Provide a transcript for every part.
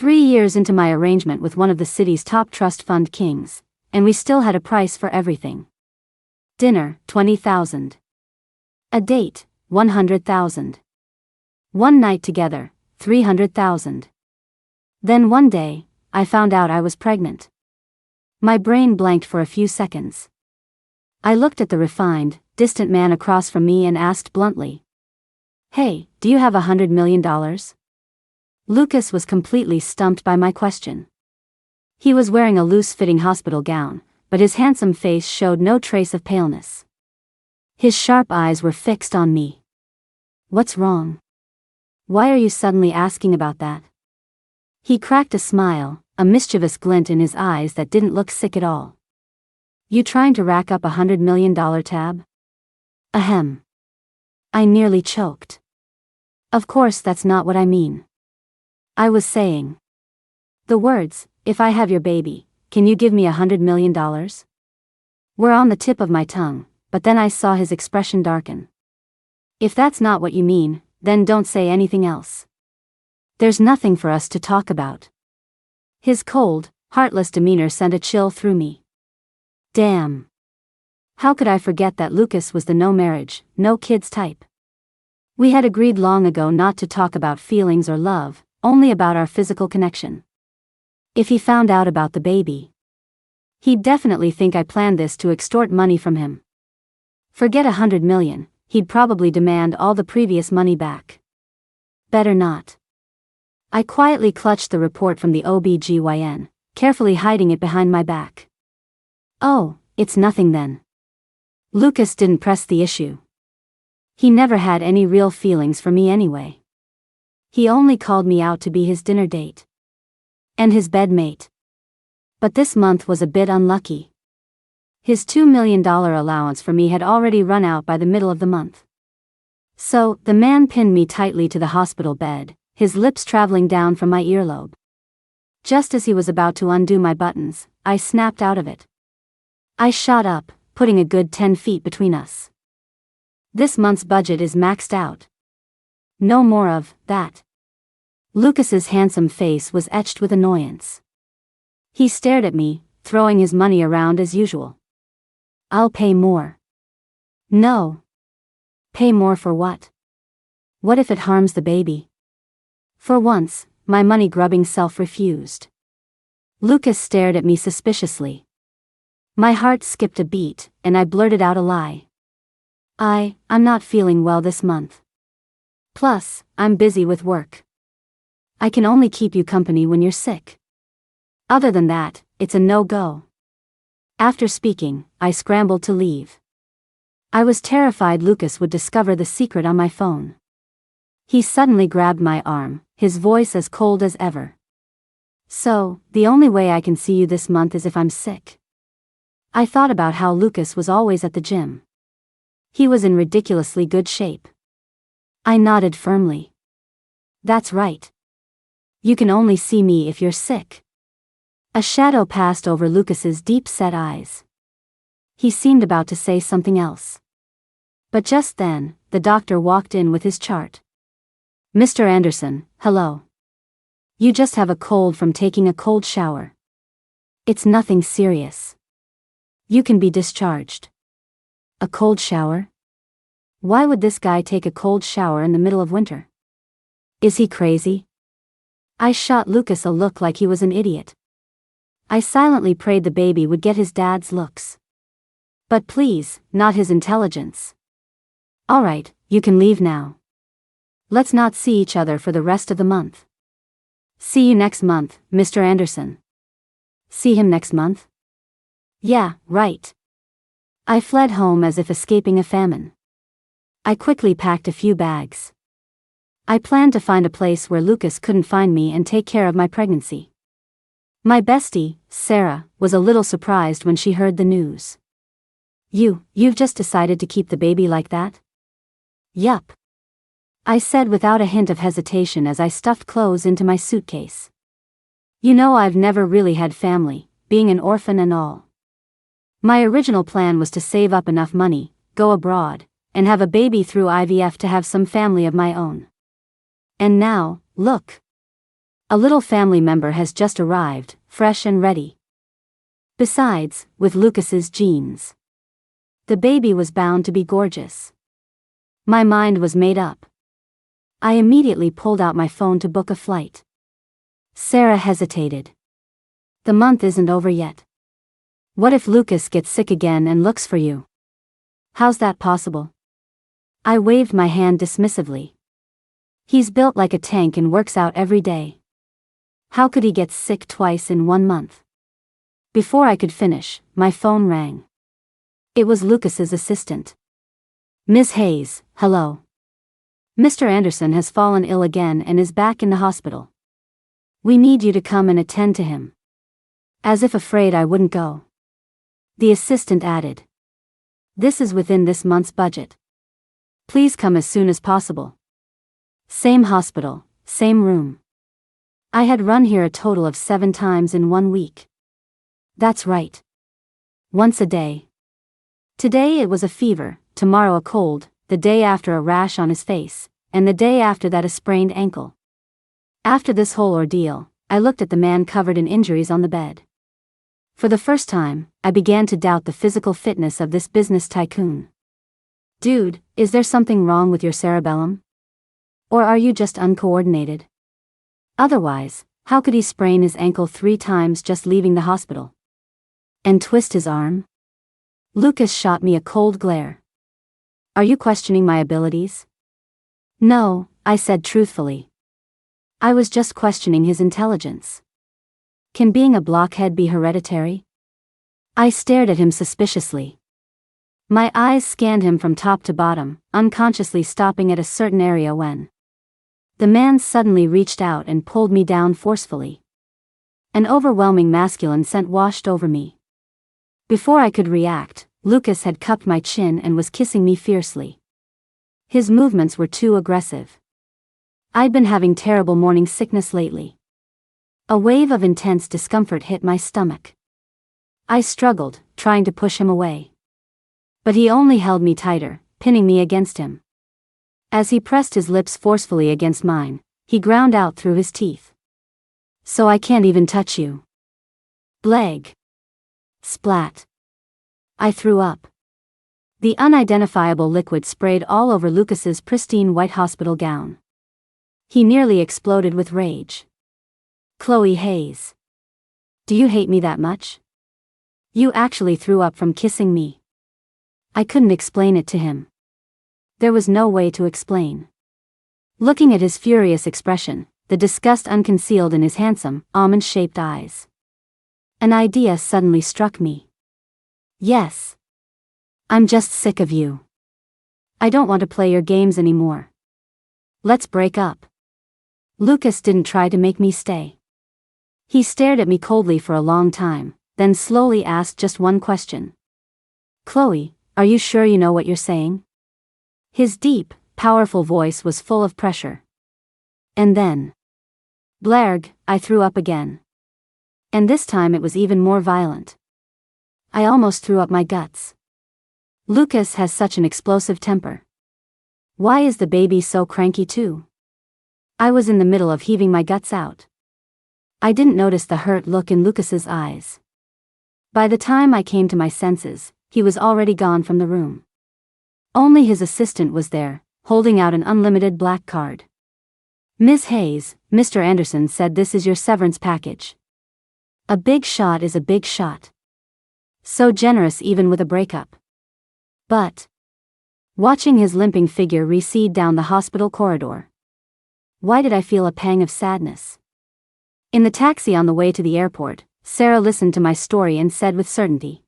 3 years into my arrangement with one of the city's top trust fund kings, and we still had a price for everything. Dinner, $20,000. A date, $100,000. One night together, $300,000. Then one day, I found out I was pregnant. My brain blanked for a few seconds. I looked at the refined, distant man across from me and asked bluntly, "Hey, do you have $100 million? Lucas was completely stumped by my question. He was wearing a loose-fitting hospital gown, but his handsome face showed no trace of paleness. His sharp eyes were fixed on me. "What's wrong? Why are you suddenly asking about that?" He cracked a smile, a mischievous glint in his eyes that didn't look sick at all. "You trying to rack up $100 million tab?" Ahem. I nearly choked. Of course that's not what I mean. I was saying. The words, "If I have your baby, can you give me $100 million? Were on the tip of my tongue, but then I saw his expression darken. If that's not what you mean, then don't say anything else. There's nothing for us to talk about. His cold, heartless demeanor sent a chill through me. Damn. How could I forget that Lucas was the no marriage, no kids type? We had agreed long ago not to talk about feelings or love, only about our physical connection. If he found out about the baby, he'd definitely think I planned this to extort money from him. Forget $100 million, he'd probably demand all the previous money back. Better not. I quietly clutched the report from the OB/GYN, carefully hiding it behind my back. Oh, it's nothing then. Lucas didn't press the issue. He never had any real feelings for me anyway. He only called me out to be his dinner date. And his bedmate. But this month was a bit unlucky. His $2 million allowance for me had already run out by the middle of the month. So, the man pinned me tightly to the hospital bed, his lips traveling down from my earlobe. Just as he was about to undo my buttons, I snapped out of it. I shot up, putting a good 10 feet between us. This month's budget is maxed out. No more of that. Lucas's handsome face was etched with annoyance. He stared at me, throwing his money around as usual. I'll pay more. No. Pay more for what? What if it harms the baby? For once, my money-grubbing self refused. Lucas stared at me suspiciously. My heart skipped a beat, and I blurted out a lie. I'm not feeling well this month. Plus, I'm busy with work. I can only keep you company when you're sick. Other than that, it's a no-go. After speaking, I scrambled to leave. I was terrified Lucas would discover the secret on my phone. He suddenly grabbed my arm, his voice as cold as ever. "So, the only way I can see you this month is if I'm sick." I thought about how Lucas was always at the gym. He was in ridiculously good shape. I nodded firmly. That's right. You can only see me if you're sick. A shadow passed over Lucas's deep-set eyes. He seemed about to say something else. But just then, the doctor walked in with his chart. "Mr. Anderson, hello. You just have a cold from taking a cold shower. It's nothing serious. You can be discharged." A cold shower? Why would this guy take a cold shower in the middle of winter? Is he crazy? I shot Lucas a look like he was an idiot. I silently prayed the baby would get his dad's looks. But please, not his intelligence. All right, you can leave now. Let's not see each other for the rest of the month. See you next month, Mr. Anderson. See him next month? Yeah, right. I fled home as if escaping a famine. I quickly packed a few bags. I planned to find a place where Lucas couldn't find me and take care of my pregnancy. My bestie, Sarah, was a little surprised when she heard the news. You've just decided to keep the baby like that?" "Yup," I said without a hint of hesitation as I stuffed clothes into my suitcase. "You know I've never really had family, being an orphan and all. My original plan was to save up enough money, go abroad, and have a baby through IVF to have some family of my own. And now, look. A little family member has just arrived, fresh and ready. Besides, with Lucas's genes, the baby was bound to be gorgeous. My mind was made up. I immediately pulled out my phone to book a flight. Sarah hesitated. The month isn't over yet. What if Lucas gets sick again and looks for you? How's that possible? I waved my hand dismissively. He's built like a tank and works out every day. How could he get sick twice in 1 month? Before I could finish, my phone rang. It was Lucas's assistant. Miss Hayes, hello. Mr. Anderson has fallen ill again and is back in the hospital. We need you to come and attend to him. As if afraid I wouldn't go. The assistant added. This is within this month's budget. Please come as soon as possible. Same hospital, same room. I had run here a total of 7 times in 1 week. That's right. Once a day. Today it was a fever, tomorrow a cold, the day after a rash on his face, and the day after that a sprained ankle. After this whole ordeal, I looked at the man covered in injuries on the bed. For the first time, I began to doubt the physical fitness of this business tycoon. Dude, is there something wrong with your cerebellum? Or are you just uncoordinated? Otherwise, how could he sprain his ankle 3 times just leaving the hospital? And twist his arm? Lucas shot me a cold glare. Are you questioning my abilities? No, I said truthfully. I was just questioning his intelligence. Can being a blockhead be hereditary? I stared at him suspiciously. My eyes scanned him from top to bottom, unconsciously stopping at a certain area when the man suddenly reached out and pulled me down forcefully. An overwhelming masculine scent washed over me. Before I could react, Lucas had cupped my chin and was kissing me fiercely. His movements were too aggressive. I'd been having terrible morning sickness lately. A wave of intense discomfort hit my stomach. I struggled, trying to push him away. But he only held me tighter, pinning me against him. As he pressed his lips forcefully against mine, he ground out through his teeth. So I can't even touch you. Bleg. Splat. I threw up. The unidentifiable liquid sprayed all over Lucas's pristine white hospital gown. He nearly exploded with rage. Chloe Hayes. Do you hate me that much? You actually threw up from kissing me. I couldn't explain it to him. There was no way to explain. Looking at his furious expression, the disgust unconcealed in his handsome, almond-shaped eyes, an idea suddenly struck me. Yes. I'm just sick of you. I don't want to play your games anymore. Let's break up. Lucas didn't try to make me stay. He stared at me coldly for a long time, then slowly asked just one question. Chloe, are you sure you know what you're saying? His deep, powerful voice was full of pressure. And then, blarg, I threw up again. And this time it was even more violent. I almost threw up my guts. Lucas has such an explosive temper. Why is the baby so cranky too? I was in the middle of heaving my guts out. I didn't notice the hurt look in Lucas's eyes. By the time I came to my senses, he was already gone from the room. Only his assistant was there, holding out an unlimited black card. Miss Hayes, Mr. Anderson said this is your severance package. A big shot is a big shot. So generous even with a breakup. But, watching his limping figure recede down the hospital corridor, why did I feel a pang of sadness? In the taxi on the way to the airport, Sarah listened to my story and said with certainty,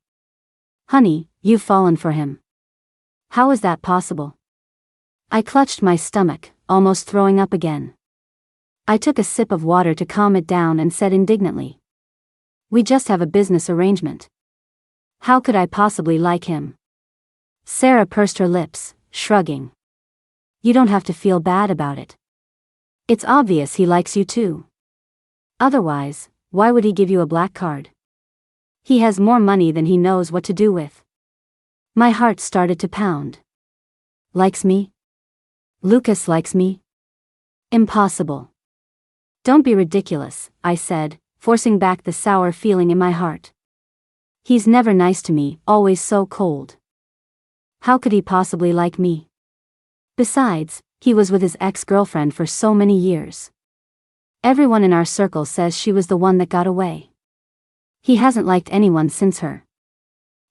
Honey, you've fallen for him. How is that possible? I clutched my stomach, almost throwing up again. I took a sip of water to calm it down and said indignantly, We just have a business arrangement. How could I possibly like him? Sarah pursed her lips, shrugging. You don't have to feel bad about it. It's obvious he likes you too. Otherwise, why would he give you a black card? He has more money than he knows what to do with. My heart started to pound. Likes me? Lucas likes me? Impossible. Don't be ridiculous, I said, forcing back the sour feeling in my heart. He's never nice to me, always so cold. How could he possibly like me? Besides, he was with his ex-girlfriend for so many years. Everyone in our circle says she was the one that got away. He hasn't liked anyone since her.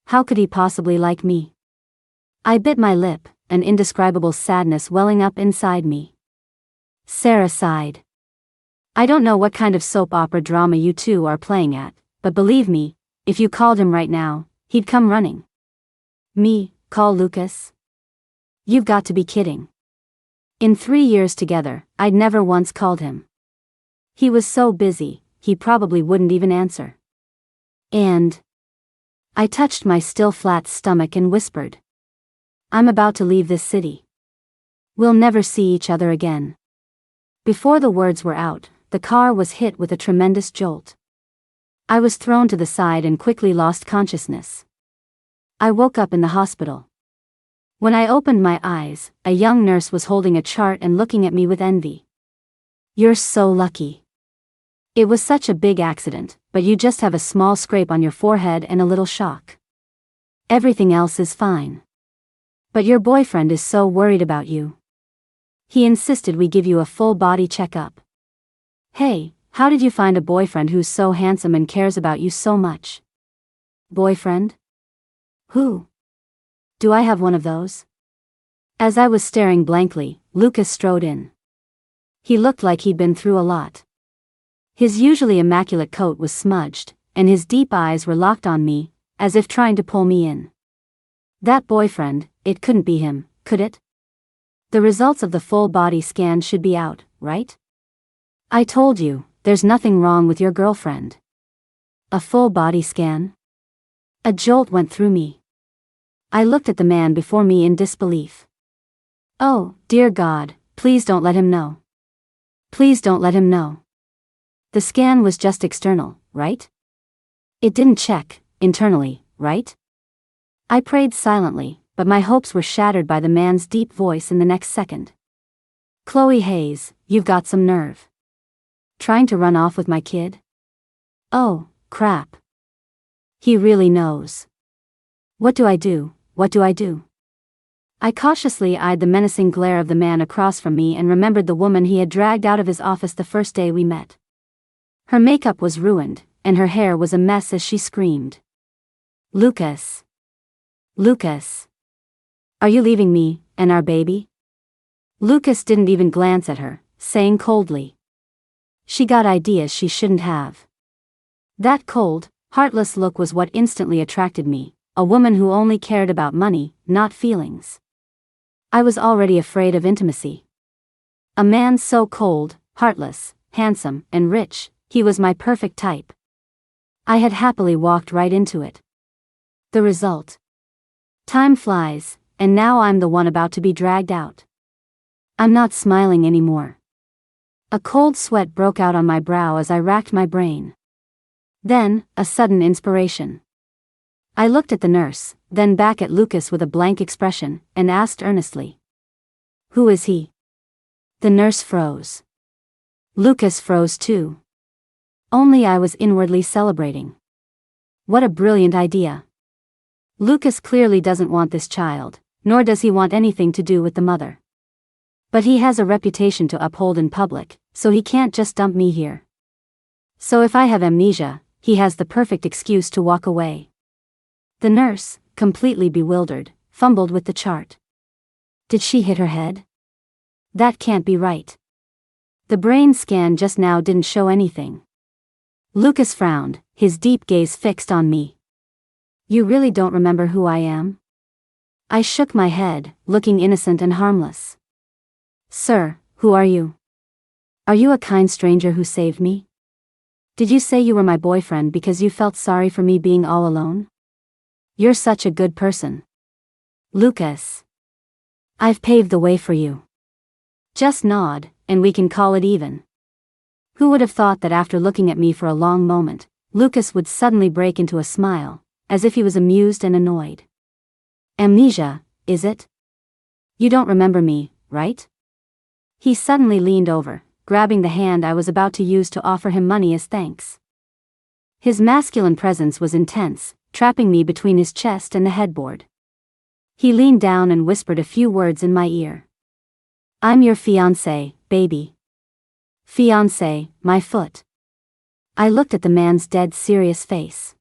How could he possibly like me? I bit my lip, an indescribable sadness welling up inside me. Sarah sighed. I don't know what kind of soap opera drama you two are playing at, but believe me, if you called him right now, he'd come running. Me, call Lucas? You've got to be kidding. In 3 years together, I'd never once called him. He was so busy, he probably wouldn't even answer. And I touched my still flat stomach and whispered, I'm about to leave this city. We'll never see each other again. Before the words were out, the car was hit with a tremendous jolt. I was thrown to the side and quickly lost consciousness. I woke up in the hospital. When I opened my eyes, a young nurse was holding a chart and looking at me with envy. You're so lucky. It was such a big accident, but you just have a small scrape on your forehead and a little shock. Everything else is fine. But your boyfriend is so worried about you. He insisted we give you a full body checkup. Hey, how did you find a boyfriend who's so handsome and cares about you so much? Boyfriend? Who? Do I have one of those? As I was staring blankly, Lucas strode in. He looked like he'd been through a lot. His usually immaculate coat was smudged, and his deep eyes were locked on me, as if trying to pull me in. That boyfriend, it couldn't be him, could it? The results of the full body scan should be out, right? I told you, there's nothing wrong with your girlfriend. A full body scan? A jolt went through me. I looked at the man before me in disbelief. Oh, dear God, please don't let him know. Please don't let him know. The scan was just external, right? It didn't check, internally, right? I prayed silently, but my hopes were shattered by the man's deep voice in the next second. Chloe Hayes, you've got some nerve. Trying to run off with my kid? Oh, crap. He really knows. What do I do? What do I do? I cautiously eyed the menacing glare of the man across from me and remembered the woman he had dragged out of his office the first day we met. Her makeup was ruined, and her hair was a mess as she screamed. Lucas. Lucas. Are you leaving me, and our baby? Lucas didn't even glance at her, saying coldly. She got ideas she shouldn't have. That cold, heartless look was what instantly attracted me, a woman who only cared about money, not feelings. I was already afraid of intimacy. A man so cold, heartless, handsome, and rich, he was my perfect type. I had happily walked right into it. The result. Time flies, and now I'm the one about to be dragged out. I'm not smiling anymore. A cold sweat broke out on my brow as I racked my brain. Then, a sudden inspiration. I looked at the nurse, then back at Lucas with a blank expression, and asked earnestly. Who is he? The nurse froze. Lucas froze too. Only I was inwardly celebrating. What a brilliant idea. Lucas clearly doesn't want this child, nor does he want anything to do with the mother. But he has a reputation to uphold in public, so he can't just dump me here. So if I have amnesia, he has the perfect excuse to walk away. The nurse, completely bewildered, fumbled with the chart. Did she hit her head? That can't be right. The brain scan just now didn't show anything. Lucas frowned, his deep gaze fixed on me. You really don't remember who I am? I shook my head, looking innocent and harmless. Sir, who are you? Are you a kind stranger who saved me? Did you say you were my boyfriend because you felt sorry for me being all alone? You're such a good person. Lucas. I've paved the way for you. Just nod, and we can call it even. Who would have thought that after looking at me for a long moment, Lucas would suddenly break into a smile, as if he was amused and annoyed. Amnesia, is it? You don't remember me, right? He suddenly leaned over, grabbing the hand I was about to use to offer him money as thanks. His masculine presence was intense, trapping me between his chest and the headboard. He leaned down and whispered a few words in my ear. "I'm your fiancé, baby." Fiancé, my foot. I looked at the man's dead serious face.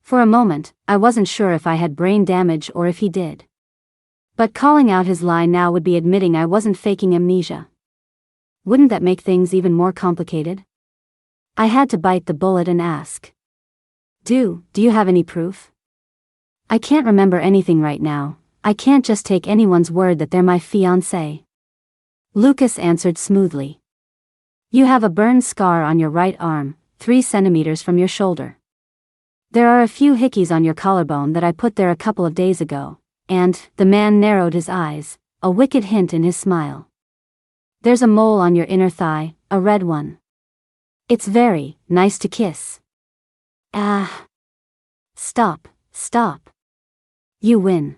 For a moment, I wasn't sure if I had brain damage or if he did. But calling out his lie now would be admitting I wasn't faking amnesia. Wouldn't that make things even more complicated? I had to bite the bullet and ask. Do you have any proof? I can't remember anything right now. I can't just take anyone's word that they're my fiancé. Lucas answered smoothly. You have a burn scar on your right arm, 3 centimeters from your shoulder. There are a few hickeys on your collarbone that I put there a couple of days ago, and, the man narrowed his eyes, a wicked hint in his smile. There's a mole on your inner thigh, a red one. It's very nice to kiss. Ah. Stop. You win.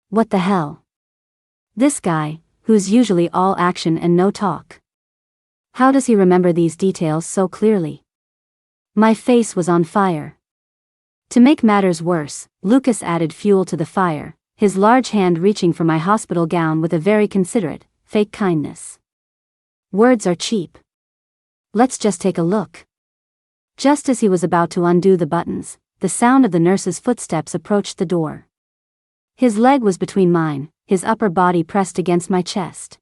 What the hell? This guy, who's usually all action and no talk. How does he remember these details so clearly? My face was on fire. To make matters worse, Lucas added fuel to the fire, his large hand reaching for my hospital gown with a very considerate, fake kindness. Words are cheap. Let's just take a look. Just as he was about to undo the buttons, the sound of the nurse's footsteps approached the door. His leg was between mine, his upper body pressed against my chest.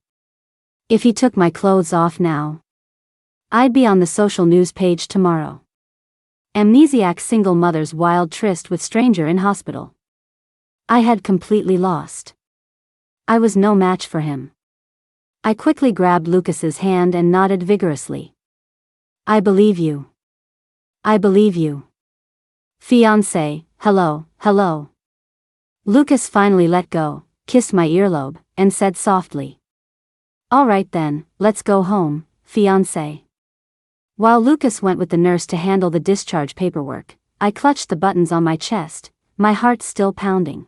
If he took my clothes off now, I'd be on the social news page tomorrow. Amnesiac single mother's wild tryst with stranger in hospital. I had completely lost. I was no match for him. I quickly grabbed Lucas's hand and nodded vigorously. I believe you. I believe you. Fiancé, hello. Lucas finally let go, kissed my earlobe, and said softly. All right then, let's go home, fiancé. While Lucas went with the nurse to handle the discharge paperwork, I clutched the buttons on my chest, my heart still pounding.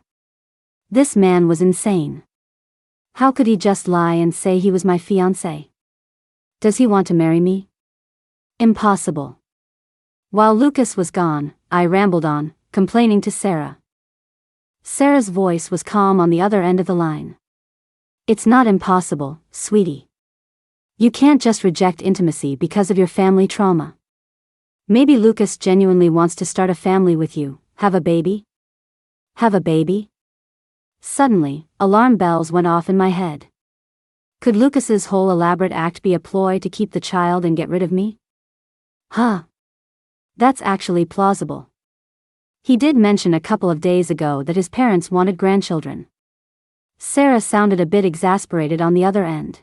This man was insane. How could he just lie and say he was my fiancé? Does he want to marry me? Impossible. While Lucas was gone, I rambled on, complaining to Sarah. Sarah's voice was calm on the other end of the line. It's not impossible, sweetie. You can't just reject intimacy because of your family trauma. Maybe Lucas genuinely wants to start a family with you, have a baby? Have a baby? Suddenly, alarm bells went off in my head. Could Lucas's whole elaborate act be a ploy to keep the child and get rid of me? Huh. That's actually plausible. He did mention a couple of days ago that his parents wanted grandchildren. Sarah sounded a bit exasperated on the other end.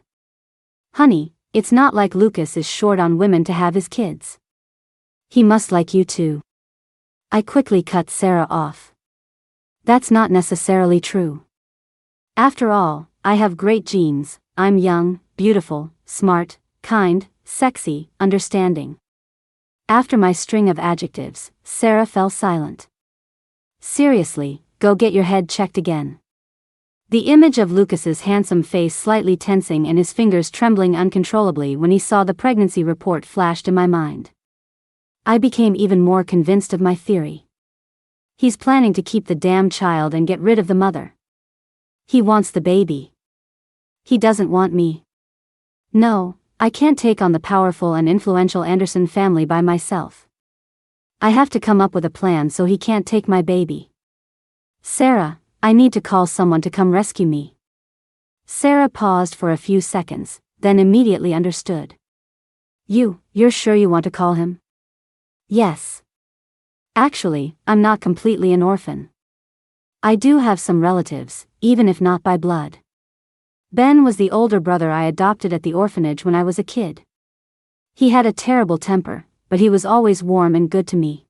Honey, it's not like Lucas is short on women to have his kids. He must like you too. I quickly cut Sarah off. That's not necessarily true. After all, I have great genes. I'm young, beautiful, smart, kind, sexy, understanding. After my string of adjectives, Sarah fell silent. Seriously, go get your head checked again. The image of Lucas's handsome face slightly tensing and his fingers trembling uncontrollably when he saw the pregnancy report flashed in my mind. I became even more convinced of my theory. He's planning to keep the damn child and get rid of the mother. He wants the baby. He doesn't want me. No, I can't take on the powerful and influential Anderson family by myself. I have to come up with a plan so he can't take my baby. Sarah, I need to call someone to come rescue me. Sarah paused for a few seconds, then immediately understood. You're sure you want to call him? Yes. Actually, I'm not completely an orphan. I do have some relatives, even if not by blood. Ben was the older brother I adopted at the orphanage when I was a kid. He had a terrible temper, but he was always warm and good to me.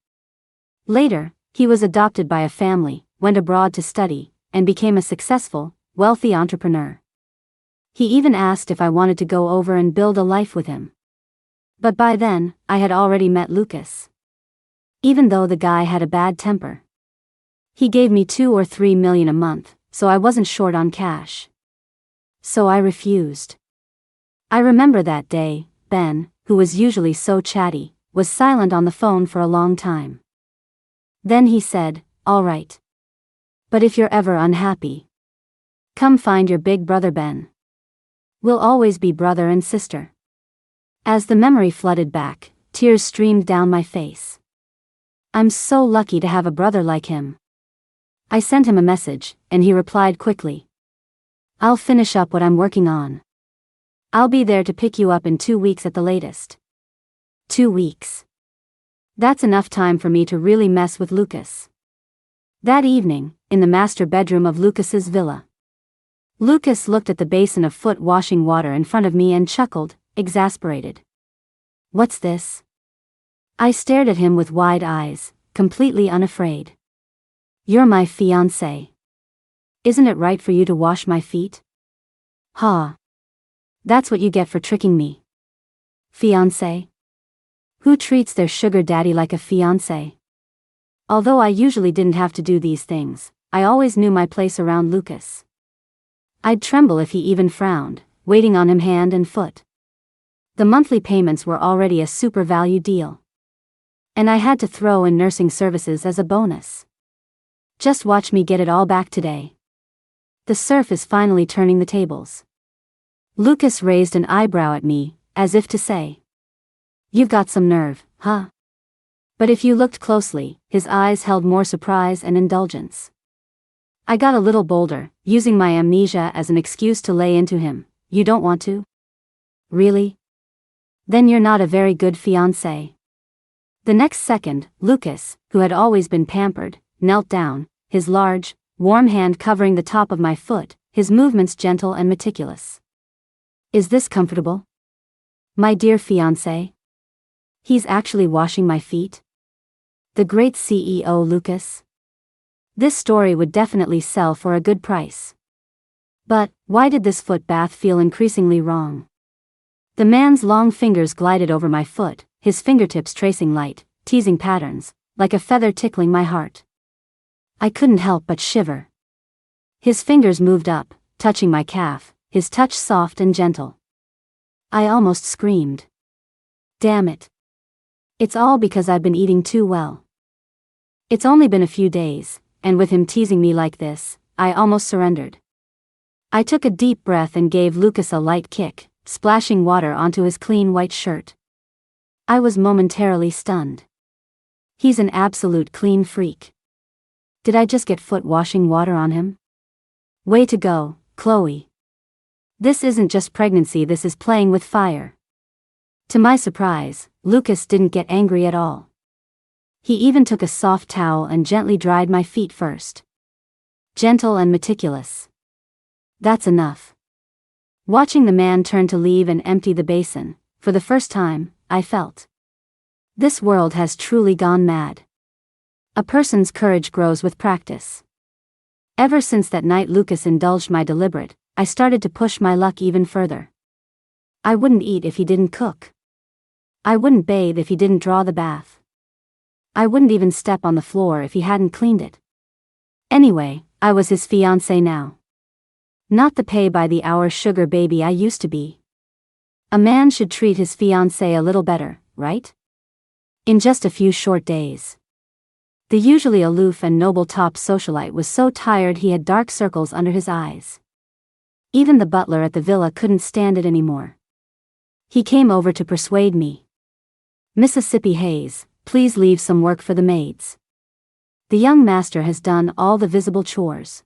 Later, he was adopted by a family, went abroad to study, and became a successful, wealthy entrepreneur. He even asked if I wanted to go over and build a life with him. But by then, I had already met Lucas. Even though the guy had a bad temper. He gave me $2 or $3 million a month, so I wasn't short on cash. So I refused. I remember that day, Ben, who was usually so chatty, was silent on the phone for a long time. Then he said, "All right. But if you're ever unhappy, come find your big brother Ben. We'll always be brother and sister." As the memory flooded back, tears streamed down my face. I'm so lucky to have a brother like him. I sent him a message, and he replied quickly. "I'll finish up what I'm working on. I'll be there to pick you up in 2 weeks at the latest." 2 weeks. That's enough time for me to really mess with Lucas. That evening, in the master bedroom of Lucas's villa, Lucas looked at the basin of foot washing water in front of me and chuckled, exasperated. "What's this?" I stared at him with wide eyes, completely unafraid. "You're my fiancé. Isn't it right for you to wash my feet?" "Ha. That's what you get for tricking me." "Fiancé? Who treats their sugar daddy like a fiancé?" Although I usually didn't have to do these things, I always knew my place around Lucas. I'd tremble if he even frowned, waiting on him hand and foot. The monthly payments were already a super value deal. And I had to throw in nursing services as a bonus. Just watch me get it all back today. The surf is finally turning the tables. Lucas raised an eyebrow at me, as if to say, "You've got some nerve, huh?" But if you looked closely, his eyes held more surprise and indulgence. I got a little bolder, using my amnesia as an excuse to lay into him. "You don't want to? Really? Then you're not a very good fiancé." The next second, Lucas, who had always been pampered, knelt down, his large, warm hand covering the top of my foot, his movements gentle and meticulous. "Is this comfortable? My dear fiancé? He's actually washing my feet? The great CEO Lucas? This story would definitely sell for a good price. But, why did this foot bath feel increasingly wrong? The man's long fingers glided over my foot, his fingertips tracing light, teasing patterns, like a feather tickling my heart. I couldn't help but shiver. His fingers moved up, touching my calf, his touch soft and gentle. I almost screamed. Damn it. It's all because I've been eating too well. It's only been a few days, and with him teasing me like this, I almost surrendered. I took a deep breath and gave Lucas a light kick, splashing water onto his clean white shirt. I was momentarily stunned. He's an absolute clean freak. Did I just get foot washing water on him? Way to go, Chloe. This isn't just pregnancy, this is playing with fire. To my surprise, Lucas didn't get angry at all. He even took a soft towel and gently dried my feet first. Gentle and meticulous. That's enough. Watching the man turn to leave and empty the basin, for the first time, I felt. This world has truly gone mad. A person's courage grows with practice. Ever since that night Lucas indulged my deliberate, I started to push my luck even further. I wouldn't eat if he didn't cook. I wouldn't bathe if he didn't draw the bath. I wouldn't even step on the floor if he hadn't cleaned it. Anyway, I was his fiancé now. Not the pay-by-the-hour sugar baby I used to be. A man should treat his fiancé a little better, right? In just a few short days. The usually aloof and noble top socialite was so tired he had dark circles under his eyes. Even the butler at the villa couldn't stand it anymore. He came over to persuade me. "Mississippi Hayes, please leave some work for the maids. The young master has done all the visible chores.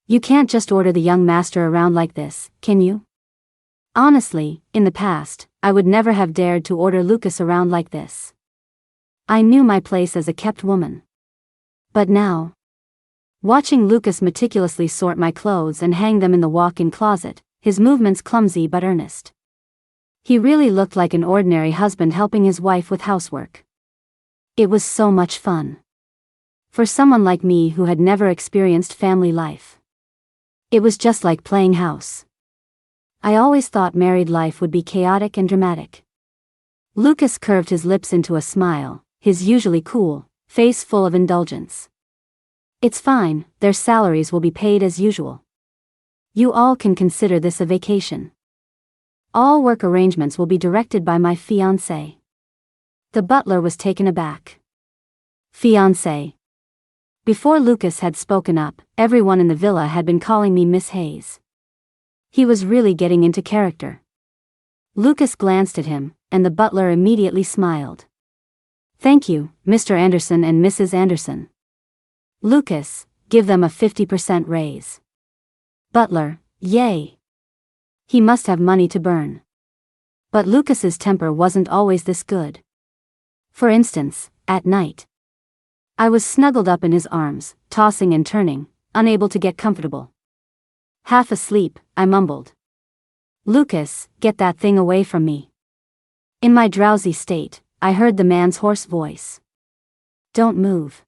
You can't just order the young master around like this, can you?" Honestly, in the past, I would never have dared to order Lucas around like this. I knew my place as a kept woman. But now, watching Lucas meticulously sort my clothes and hang them in the walk-in closet, his movements clumsy but earnest. He really looked like an ordinary husband helping his wife with housework. It was so much fun. For someone like me who had never experienced family life. It was just like playing house. I always thought married life would be chaotic and dramatic. Lucas curved his lips into a smile, his usually cool face full of indulgence. "It's fine, their salaries will be paid as usual. You all can consider this a vacation." All work arrangements will be directed by my fiancé. The butler was taken aback. Fiancé. Before Lucas had spoken up, everyone in the villa had been calling me Miss Hayes. He was really getting into character. Lucas glanced at him, and the butler immediately smiled. Thank you, Mr. Anderson and Mrs. Anderson. Lucas, give them a 50% raise. Butler, yay. He must have money to burn. But Lucas's temper wasn't always this good. For instance, at night. I was snuggled up in his arms, tossing and turning, unable to get comfortable. Half asleep, I mumbled. Lucas, get that thing away from me. In my drowsy state, I heard the man's hoarse voice. Don't move.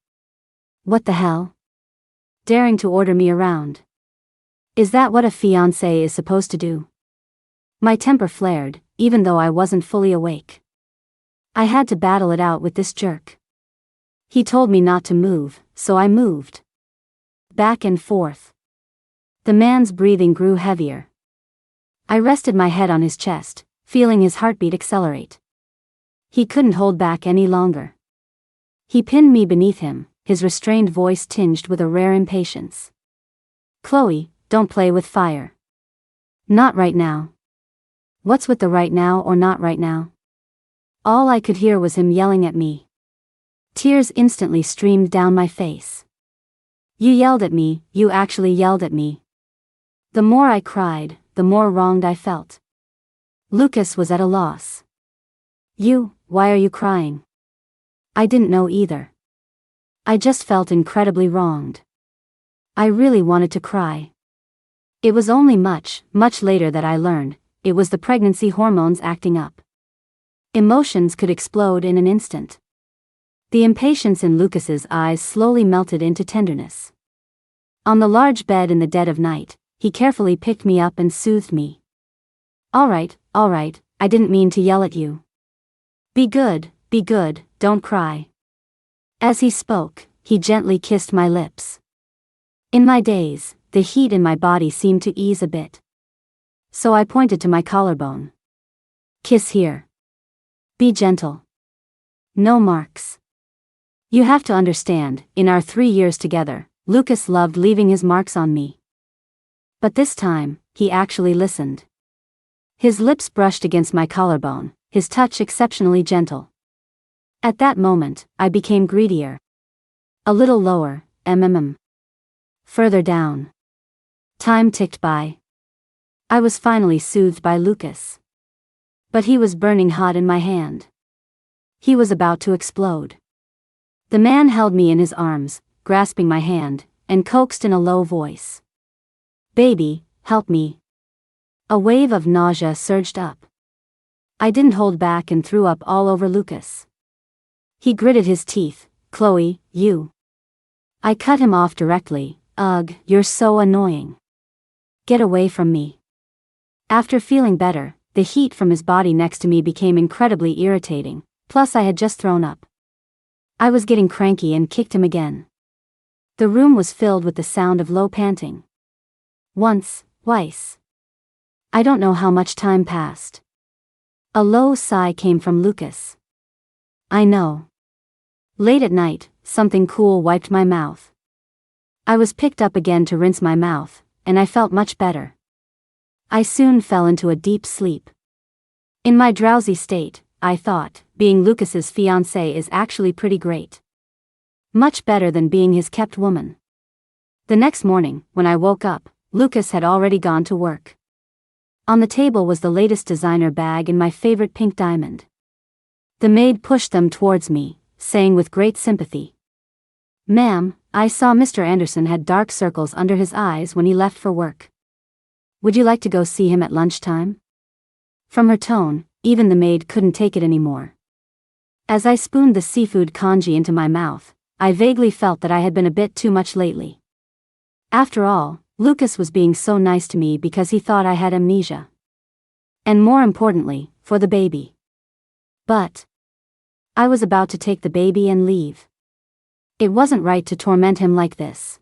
What the hell? Daring to order me around. Is that what a fiancé is supposed to do? My temper flared, even though I wasn't fully awake. I had to battle it out with this jerk. He told me not to move, so I moved. Back and forth. The man's breathing grew heavier. I rested my head on his chest, feeling his heartbeat accelerate. He couldn't hold back any longer. He pinned me beneath him, his restrained voice tinged with a rare impatience. Chloe, don't play with fire. Not right now. What's with the right now or not right now? All I could hear was him yelling at me. Tears instantly streamed down my face. You yelled at me, you actually yelled at me. The more I cried, the more wronged I felt. Lucas was at a loss. Why are you crying? I didn't know either. I just felt incredibly wronged. I really wanted to cry. It was only much later that I learned, it was the pregnancy hormones acting up. Emotions could explode in an instant. The impatience in Lucas's eyes slowly melted into tenderness. On the large bed in the dead of night, he carefully picked me up and soothed me. All right, I didn't mean to yell at you. Be good, don't cry. As he spoke, he gently kissed my lips. In my daze, the heat in my body seemed to ease a bit. So I pointed to my collarbone. Kiss here. Be gentle. No marks. You have to understand, in our 3 years together, Lucas loved leaving his marks on me. But this time, he actually listened. His lips brushed against my collarbone, his touch exceptionally gentle. At that moment, I became greedier. A little lower, Further down. Time ticked by. I was finally soothed by Lucas. But he was burning hot in my hand. He was about to explode. The man held me in his arms, grasping my hand, and coaxed in a low voice. Baby, help me. A wave of nausea surged up. I didn't hold back and threw up all over Lucas. He gritted his teeth. Chloe, you. I cut him off directly. Ugh, you're so annoying. Get away from me. After feeling better, the heat from his body next to me became incredibly irritating, plus I had just thrown up. I was getting cranky and kicked him again. The room was filled with the sound of low panting. Once, twice. I don't know how much time passed. A low sigh came from Lucas. I know. Late at night, something cool wiped my mouth. I was picked up again to rinse my mouth, and I felt much better. I soon fell into a deep sleep. In my drowsy state, I thought, being Lucas's fiancée is actually pretty great. Much better than being his kept woman. The next morning, when I woke up, Lucas had already gone to work. On the table was the latest designer bag and my favorite pink diamond. The maid pushed them towards me, saying with great sympathy, "Ma'am, I saw Mr. Anderson had dark circles under his eyes when he left for work. Would you like to go see him at lunchtime?" From her tone, even the maid couldn't take it anymore. As I spooned the seafood congee into my mouth, I vaguely felt that I had been a bit too much lately. After all, Lucas was being so nice to me because he thought I had amnesia. And more importantly, for the baby. But I was about to take the baby and leave. It wasn't right to torment him like this.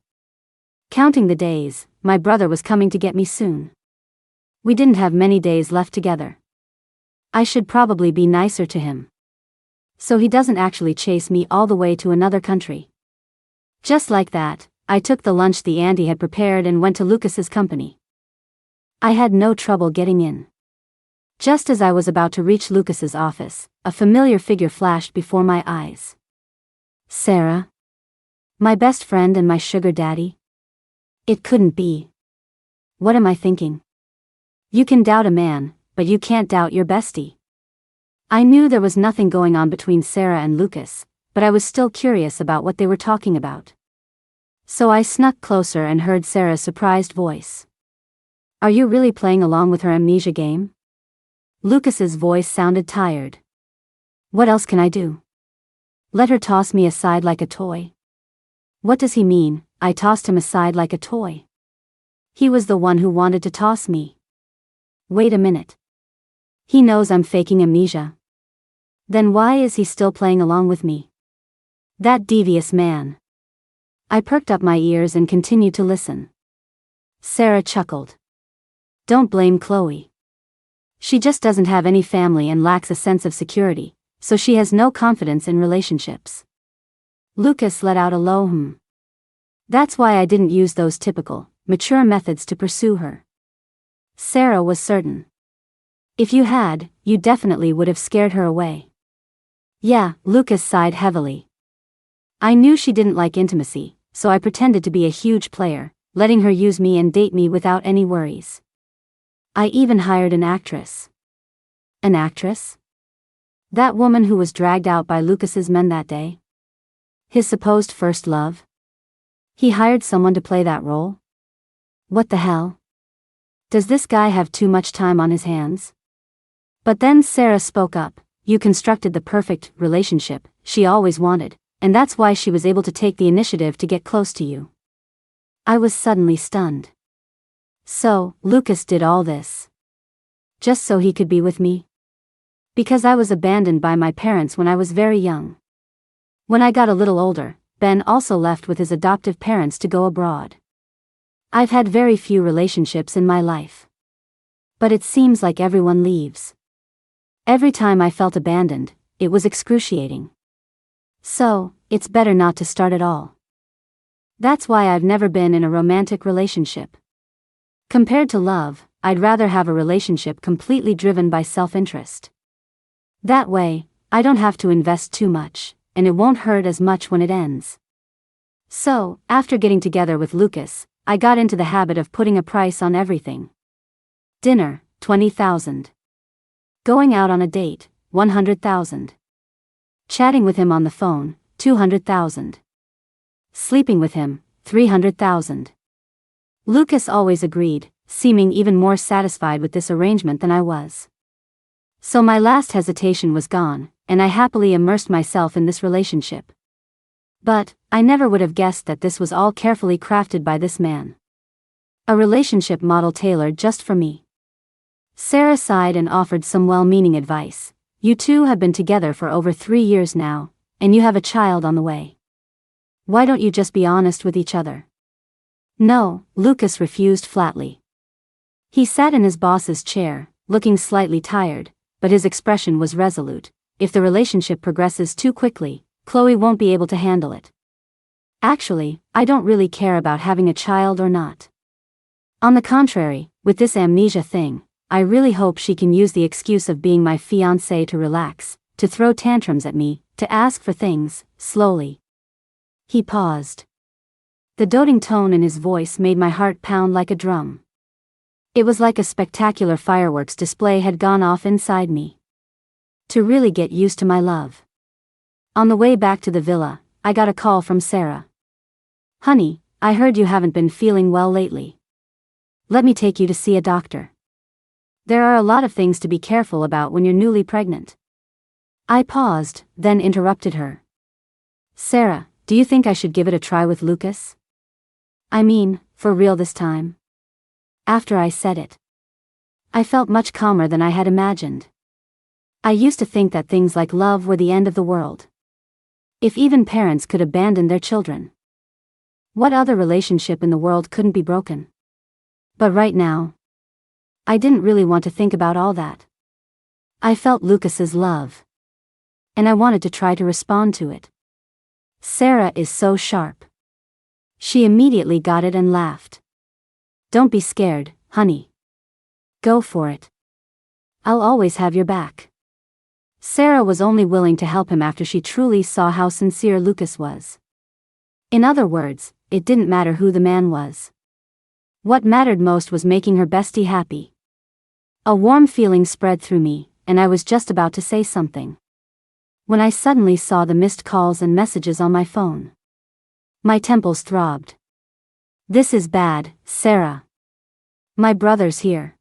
Counting the days, my brother was coming to get me soon. We didn't have many days left together. I should probably be nicer to him, so he doesn't actually chase me all the way to another country. Just like that, I took the lunch the auntie had prepared and went to Lucas's company. I had no trouble getting in. Just as I was about to reach Lucas's office, a familiar figure flashed before my eyes. Sarah? My best friend and my sugar daddy? It couldn't be. What am I thinking? You can doubt a man, but you can't doubt your bestie. I knew there was nothing going on between Sarah and Lucas, but I was still curious about what they were talking about. So I snuck closer and heard Sarah's surprised voice. Are you really playing along with her amnesia game? Lucas's voice sounded tired. What else can I do? Let her toss me aside like a toy? What does he mean, I tossed him aside like a toy? He was the one who wanted to toss me. Wait a minute. He knows I'm faking amnesia. Then why is he still playing along with me? That devious man. I perked up my ears and continued to listen. Sarah chuckled. Don't blame Chloe. She just doesn't have any family and lacks a sense of security, so she has no confidence in relationships. Lucas let out a low hmm. That's why I didn't use those typical, mature methods to pursue her. Sarah was certain. If you had, you definitely would have scared her away. Yeah, Lucas sighed heavily. I knew she didn't like intimacy, so I pretended to be a huge player, letting her use me and date me without any worries. I even hired an actress. An actress? That woman who was dragged out by Lucas's men that day? His supposed first love? He hired someone to play that role? What the hell? Does this guy have too much time on his hands? But then Sarah spoke up. You constructed the perfect relationship she always wanted, and that's why she was able to take the initiative to get close to you. I was suddenly stunned. So, Lucas did all this just so he could be with me? Because I was abandoned by my parents when I was very young. When I got a little older, Ben also left with his adoptive parents to go abroad. I've had very few relationships in my life. But it seems like everyone leaves. Every time I felt abandoned, it was excruciating. So, it's better not to start at all. That's why I've never been in a romantic relationship. Compared to love, I'd rather have a relationship completely driven by self-interest. That way, I don't have to invest too much, and it won't hurt as much when it ends. So, after getting together with Lucas, I got into the habit of putting a price on everything. Dinner, $20,000. Going out on a date, $100,000. Chatting with him on the phone, $200,000. Sleeping with him, $300,000. Lucas always agreed, seeming even more satisfied with this arrangement than I was. So my last hesitation was gone, and I happily immersed myself in this relationship. But, I never would have guessed that this was all carefully crafted by this man. A relationship model tailored just for me. Sarah sighed and offered some well-meaning advice. You two have been together for over 3 years now, and you have a child on the way. Why don't you just be honest with each other? No, Lucas refused flatly. He sat in his boss's chair, looking slightly tired, but his expression was resolute. If the relationship progresses too quickly, Chloe won't be able to handle it. Actually, I don't really care about having a child or not. On the contrary, with this amnesia thing, I really hope she can use the excuse of being my fiancé to relax, to throw tantrums at me, to ask for things, slowly. He paused. The doting tone in his voice made my heart pound like a drum. It was like a spectacular fireworks display had gone off inside me. To really get used to my love. On the way back to the villa, I got a call from Sarah. Honey, I heard you haven't been feeling well lately. Let me take you to see a doctor. There are a lot of things to be careful about when you're newly pregnant. I paused, then interrupted her. Sarah, do you think I should give it a try with Lucas? I mean, for real this time? After I said it, I felt much calmer than I had imagined. I used to think that things like love were the end of the world. If even parents could abandon their children, what other relationship in the world couldn't be broken? But right now, I didn't really want to think about all that. I felt Lucas's love. And I wanted to try to respond to it. Sarah is so sharp. She immediately got it and laughed. Don't be scared, honey. Go for it. I'll always have your back. Sarah was only willing to help him after she truly saw how sincere Lucas was. In other words, it didn't matter who the man was. What mattered most was making her bestie happy. A warm feeling spread through me, and I was just about to say something, when I suddenly saw the missed calls and messages on my phone. My temples throbbed. This is bad, Sarah. My brother's here.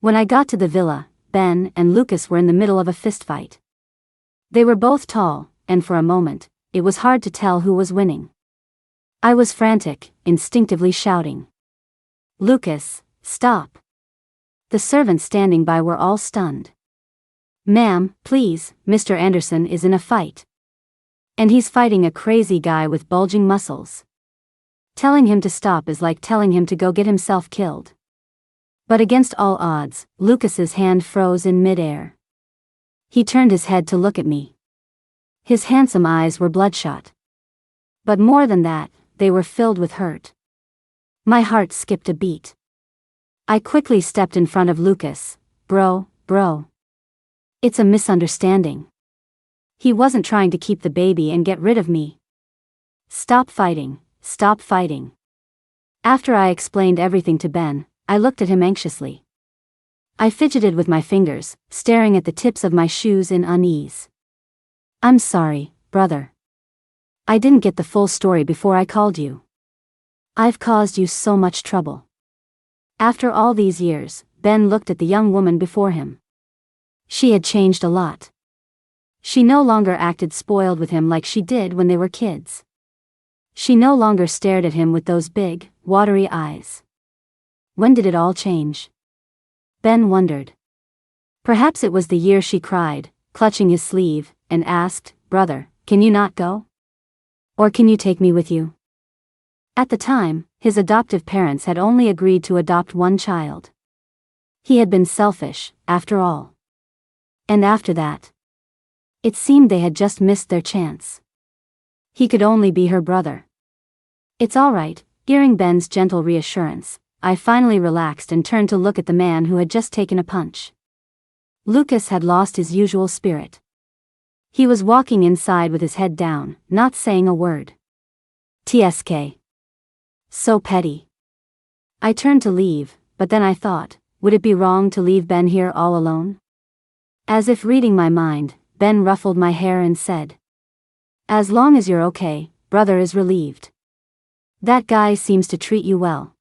When I got to the villa, Ben and Lucas were in the middle of a fistfight. They were both tall, and for a moment, it was hard to tell who was winning. I was frantic, instinctively shouting, Lucas, stop. The servants standing by were all stunned. Ma'am, please, Mr. Anderson is in a fight. And he's fighting a crazy guy with bulging muscles. Telling him to stop is like telling him to go get himself killed. But against all odds, Lucas's hand froze in midair. He turned his head to look at me. His handsome eyes were bloodshot. But more than that, they were filled with hurt. My heart skipped a beat. I quickly stepped in front of Lucas. Bro. It's a misunderstanding. He wasn't trying to keep the baby and get rid of me. Stop fighting. After I explained everything to Ben, I looked at him anxiously. I fidgeted with my fingers, staring at the tips of my shoes in unease. I'm sorry, brother. I didn't get the full story before I called you. I've caused you so much trouble. After all these years, Ben looked at the young woman before him. She had changed a lot. She no longer acted spoiled with him like she did when they were kids. She no longer stared at him with those big, watery eyes. When did it all change? Ben wondered. Perhaps it was the year she cried, clutching his sleeve, and asked, Brother, can you not go? Or can you take me with you? At the time, his adoptive parents had only agreed to adopt one child. He had been selfish, after all. And after that, it seemed they had just missed their chance. He could only be her brother. It's all right. Hearing Ben's gentle reassurance, I finally relaxed and turned to look at the man who had just taken a punch. Lucas had lost his usual spirit. He was walking inside with his head down, not saying a word. TSK. So petty. I turned to leave, but then I thought, would it be wrong to leave Ben here all alone? As if reading my mind, Ben ruffled my hair and said, As long as you're okay, brother is relieved. That guy seems to treat you well.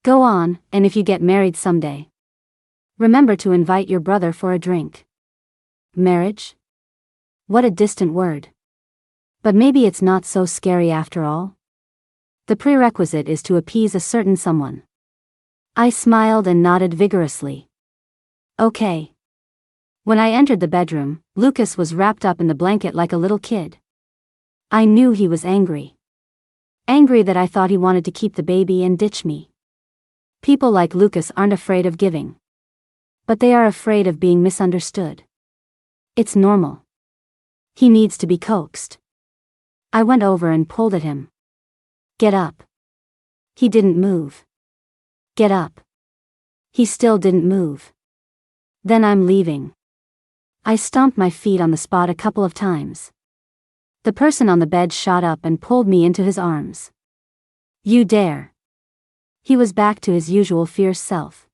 Go on, and if you get married someday, remember to invite your brother for a drink. Marriage? What a distant word. But maybe it's not so scary after all. The prerequisite is to appease a certain someone. I smiled and nodded vigorously. Okay. When I entered the bedroom, Lucas was wrapped up in the blanket like a little kid. I knew he was angry. Angry that I thought he wanted to keep the baby and ditch me. People like Lucas aren't afraid of giving. But they are afraid of being misunderstood. It's normal. He needs to be coaxed. I went over and pulled at him. Get up. He didn't move. Get up. He still didn't move. Then I'm leaving. I stomped my feet on the spot a couple of times. The person on the bed shot up and pulled me into his arms. You dare. He was back to his usual fierce self.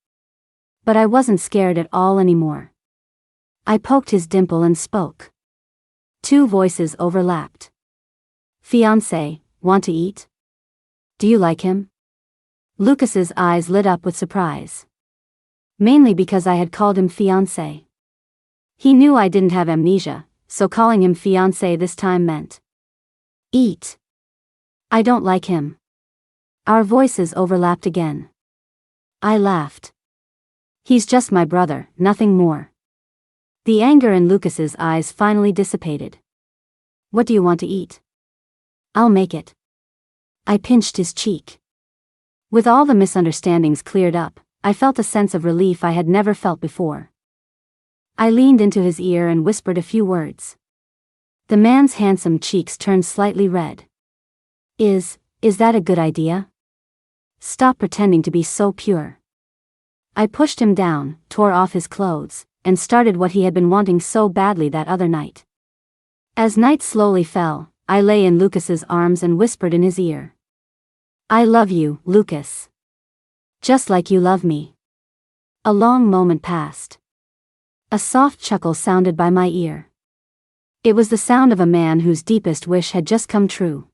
But I wasn't scared at all anymore. I poked his dimple and spoke. Two voices overlapped. Fiancé, want to eat? Do you like him? Lucas's eyes lit up with surprise. Mainly because I had called him fiancé. He knew I didn't have amnesia, so calling him fiancé this time meant eat. I don't like him. Our voices overlapped again. I laughed. He's just my brother, nothing more. The anger in Lucas's eyes finally dissipated. What do you want to eat? I'll make it. I pinched his cheek. With all the misunderstandings cleared up, I felt a sense of relief I had never felt before. I leaned into his ear and whispered a few words. The man's handsome cheeks turned slightly red. Is that a good idea? Stop pretending to be so pure. I pushed him down, tore off his clothes, and started what he had been wanting so badly that other night. As night slowly fell, I lay in Lucas's arms and whispered in his ear. I love you, Lucas. Just like you love me. A long moment passed. A soft chuckle sounded by my ear. It was the sound of a man whose deepest wish had just come true.